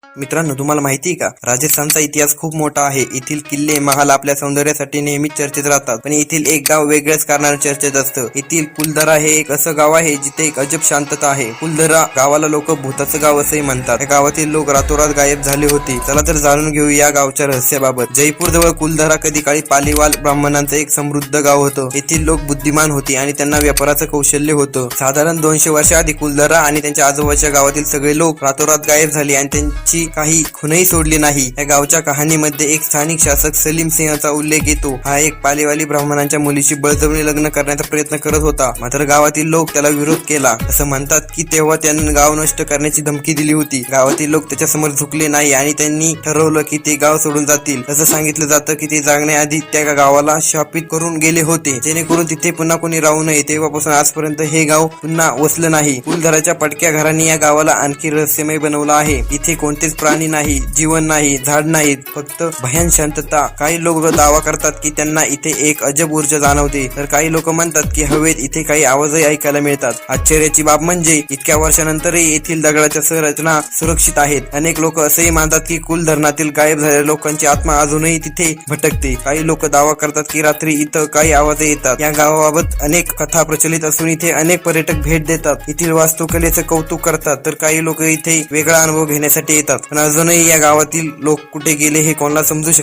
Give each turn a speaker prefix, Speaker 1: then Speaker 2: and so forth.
Speaker 1: मित्रांनो, तुम्हाला माहिती आहे का, राजस्थानचा इतिहास खूप मोठा आहे. येथील किल्ले महाल आपल्या सौंदर्यासाठी नेहमीच चर्चेत राहतात. पण येथील एक गाव वेगळ्याच कारणाने चर्चेत असतं. येथील कुलधरा हे एक असं गाव आहे जिथे एक अजब शांतता आहे. कुलधरा गावाला लोक भूताचं गाव असंही म्हणतात. या गावातील लोक रातोरात गायब झाले होते. चला तर जाणून घेऊ या गावच्या रहस्याबाबत. जयपूर जवळ कुलधरा कधी काळी पालीवाल ब्राह्मणांचं एक समृद्ध गाव होतं. येथील लोक बुद्धिमान होते आणि त्यांना व्यापाराचं कौशल्य होतं. साधारण 200 वर्षाआधी कुलधरा आणि त्यांच्या आजोबाच्या गावातील सगळे लोक रातोरात गायब झाले आणि त्यांची काही खुणही सोडली नाही. या गावच्या कहाणीमध्ये एक स्थानिक शासक सलीम सिंहचा उल्लेख येतो. हा एक पालेवाली ब्राह्मणांच्या मुलीशी बळजबरी लग्न करण्याचा प्रयत्न करत होता. मात्र गावातील लोक त्याला विरोध केला. असं म्हणतात की तेव्हा त्याने गाव नष्ट करण्याची धमकी दिली होती. गावातील लोक त्याच्यासमोर झुकले नाही आणि त्यांनी ठरवलं की ते गाव सोडून जातील. असं सांगितलं जातं की ते जागण्याआधी त्या गावाला शापित करून गेले होते, जेणेकरून तिथे पुन्हा कोणी राहू नये. तेव्हापासून आजपर्यंत हे गाव पुन्हा वसलं नाही. कुलधराच्या पटक्या घरांनी या गावाला आणखी रहस्यमय बनवलं आहे. इथे कोणतेच प्राणी नाही, जीवन नाही, झाड नाहीत, फक्त भयान शांतता. काही लोक दावा करतात की त्यांना इथे एक अजब ऊर्जा जाणवते, तर काही लोक म्हणतात की हवेत इथे काही आवाजही ऐकायला मिळतात. आश्चर्याची बाब म्हणजे इतक्या वर्षानंतरही येथील दगडाच्या संरचना सुरक्षित आहेत. अनेक लोक असेही मानतात की कुल धरणातील गायब झालेल्या लोकांची आत्मा अजूनही तिथे भटकते. काही लोक दावा करतात की रात्री इथं काही आवाज येतात. या गावाबाबत अनेक कथा प्रचलित असून इथे अनेक पर्यटक भेट देतात. येथील वास्तुकलेचं कौतुक करतात, तर काही लोक इथे वेगळा अनुभव घेण्यासाठी येतात. पण अजूनही या गावातील लोक कुठे गेले हे कोणाला समजू शकत